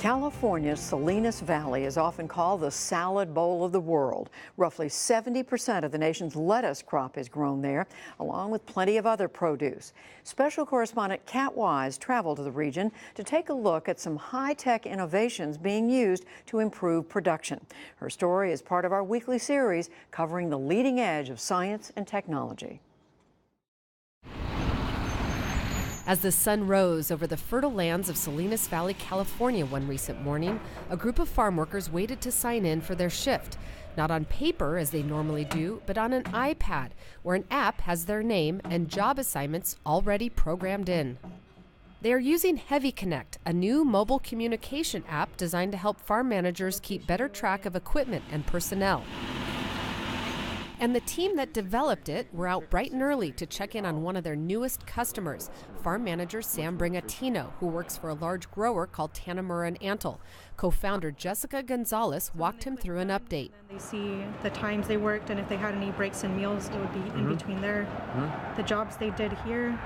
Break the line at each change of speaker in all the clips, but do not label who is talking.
California's Salinas Valley is often called the salad bowl of the world. Roughly 70% of the nation's lettuce crop is grown there, along with plenty of other produce. Special correspondent Kat Wise traveled to the region to take a look at some high-tech innovations being used to improve production. Her story is part of our weekly series covering the leading edge of science and technology.
As the sun rose over the fertile lands of Salinas Valley, California one recent morning, a group of farm workers waited to sign in for their shift. Not on paper as they normally do, but on an iPad, where an app has their name and job assignments already programmed in. They are using Heavy Connect, a new mobile communication app designed to help farm managers keep better track of equipment and personnel. And the team that developed it were out bright and early to check in on one of their newest customers, farm manager Sam Bringatino, who works for a large grower called Tanamura and Antle. Co-founder Jessica Gonzalez walked him through an update.
They see the times they worked, and if they had any breaks and meals, it would be in between there. The jobs they did here,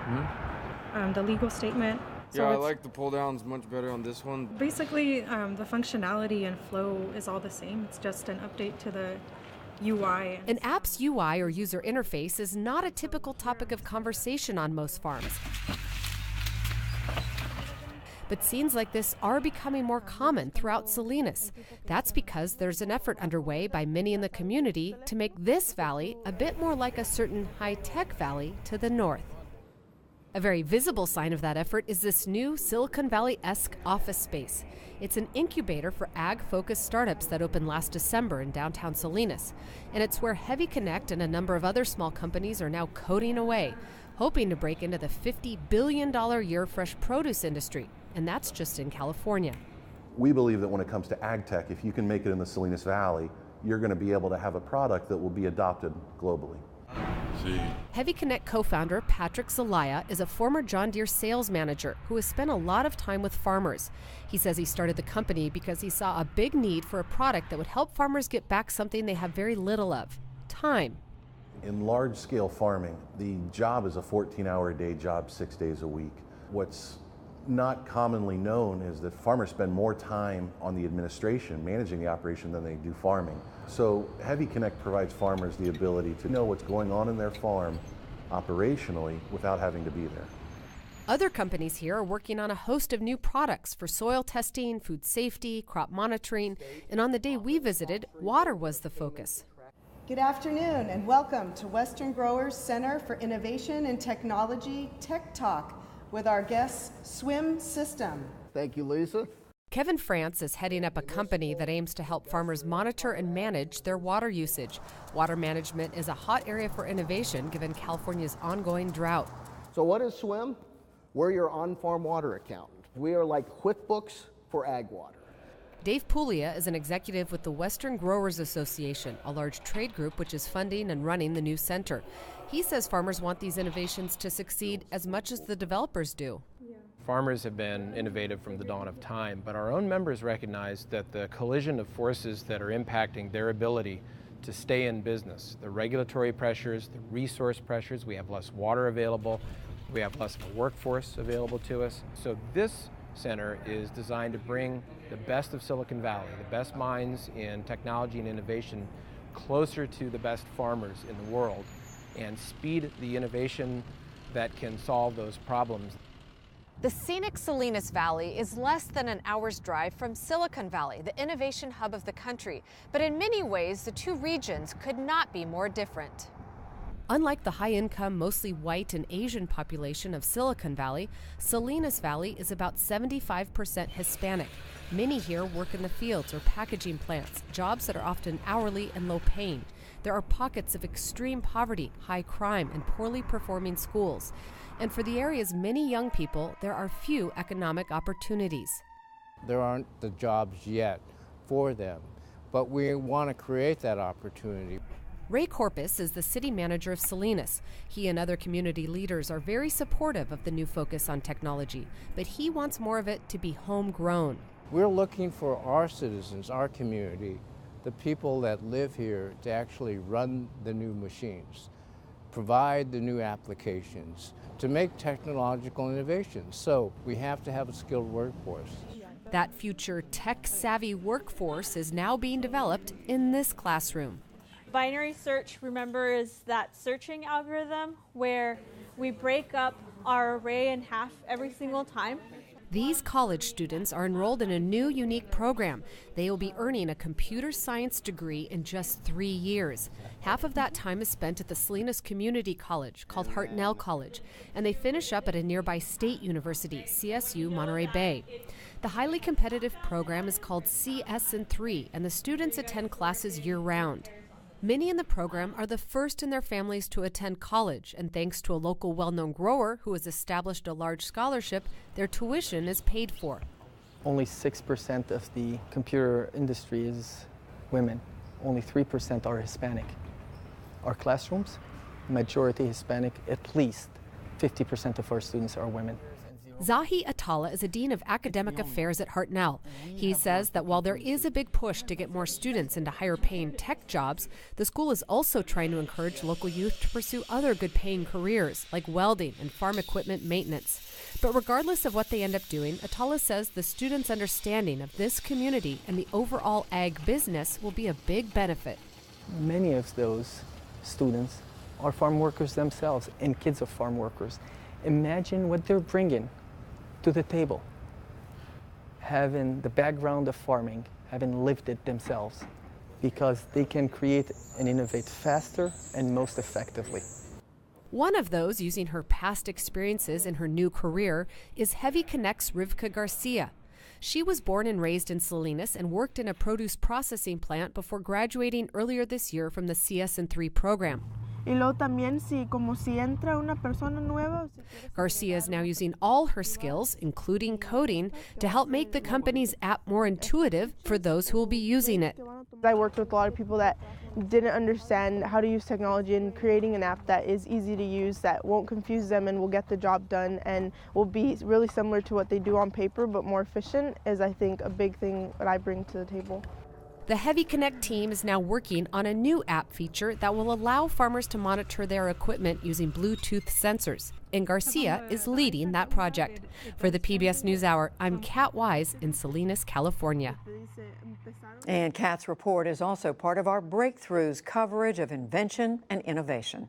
the legal statement.
So yeah, I like the pull downs much better on this one.
Basically, the functionality and flow is all the same. It's just an update to the UI.
An app's UI or user interface is not a typical topic of conversation on most farms. But scenes like this are becoming more common throughout Salinas. That's because there's an effort underway by many in the community to make this valley a bit more like a certain high-tech valley to the north. A very visible sign of that effort is this new Silicon Valley-esque office space. It's an incubator for ag-focused startups that opened last December in downtown Salinas. And it's where Heavy Connect and a number of other small companies are now coding away, hoping to break into the $50 billion a year fresh produce industry. And that's just in California.
We believe that when it comes to ag tech, if you can make it in the Salinas Valley, you're going to be able to have a product that will be adopted globally.
Heavy Connect co-founder Patrick Zelaya is a former John Deere sales manager who has spent a lot of time with farmers. He says he started the company because he saw a big need for a product that would help farmers get back something they have very little of: time.
In large-scale farming, the job is a 14-hour-a-day job, 6 days a week. What's not commonly known is that farmers spend more time on the administration, managing the operation, than they do farming. So Heavy Connect provides farmers the ability to know what's going on in their farm operationally without having to be there.
Other companies here are working on a host of new products for soil testing, food safety, crop monitoring, and on the day we visited, water was the focus.
Good afternoon and welcome to Western Growers Center for Innovation and Technology Tech Talk with our guest, Swim System.
Thank you, Lisa.
Kevin France is heading up a company that aims to help farmers monitor and manage their water usage. Water management is a hot area for innovation given California's ongoing drought.
So what is Swim? We're your on-farm water accountant. We are like QuickBooks for ag water.
Dave Puglia is an executive with the Western Growers Association, a large trade group which is funding and running the new center. He says farmers want these innovations to succeed as much as the developers do.
Farmers have been innovative from the dawn of time, but our own members recognize that the collision of forces that are impacting their ability to stay in business, the regulatory pressures, the resource pressures, we have less water available, we have less of a workforce available to us. So this center is designed to bring the best of Silicon Valley, the best minds in technology and innovation closer to the best farmers in the world and speed the innovation that can solve those problems.
The scenic Salinas Valley is less than an hour's drive from Silicon Valley, the innovation hub of the country. But in many ways, the two regions could not be more different.
Unlike the high-income, mostly white and Asian population of Silicon Valley, Salinas Valley is about 75% Hispanic. Many here work in the fields or packaging plants, jobs that are often hourly and low-paying. There are pockets of extreme poverty, high crime, and poorly performing schools. And for the area's many young people, there are few economic opportunities.
There aren't the jobs yet for them, but we want to create that opportunity.
Ray Corpus is the city manager of Salinas. He and other community leaders are very supportive of the new focus on technology, but he wants more of it to be homegrown.
We're looking for our citizens, our community, the people that live here, to actually run the new machines, provide the new applications, to make technological innovations. So we have to have a skilled workforce.
That future tech-savvy workforce is now being developed in this classroom.
Binary search, remember, is that searching algorithm where we break up our array in half every single time.
These college students are enrolled in a new, unique program. They will be earning a computer science degree in just 3 years. Half of that time is spent at the Salinas Community College, called Hartnell College, and they finish up at a nearby state university, CSU Monterey Bay. The highly competitive program is called CS3, and the students attend classes year-round. Many in the program are the first in their families to attend college, and thanks to a local well-known grower who has established a large scholarship, their tuition is paid for.
Only 6% of the computer industry is women. Only 3% are Hispanic. Our classrooms, majority Hispanic, at least 50% of our students are women.
Zahi Atala is a dean of academic affairs at Hartnell. He says that while there is a big push to get more students into higher-paying tech jobs, the school is also trying to encourage local youth to pursue other good-paying careers like welding and farm equipment maintenance. But regardless of what they end up doing, Atala says the students' understanding of this community and the overall ag business will be a big benefit.
Many of those students are farm workers themselves and kids of farm workers. Imagine what they're bringing to the table, having the background of farming, having lived it themselves, because they can create and innovate faster and most effectively.
One of those using her past experiences in her new career is Heavy Connect's Rivka Garcia. She was born and raised in Salinas and worked in a produce processing plant before graduating earlier this year from the CS3 program. Garcia is now using all her skills, including coding, to help make the company's app more intuitive for those who will be using it.
I worked with a lot of people that didn't understand how to use technology, and creating an app that is easy to use, that won't confuse them and will get the job done and will be really similar to what they do on paper but more efficient is, I think, a big thing that I bring to the table.
The Heavy Connect team is now working on a new app feature that will allow farmers to monitor their equipment using Bluetooth sensors, and Garcia is leading that project. For the PBS NewsHour, I'm Kat Wise in Salinas, California.
And Kat's report is also part of our Breakthroughs coverage of invention and innovation.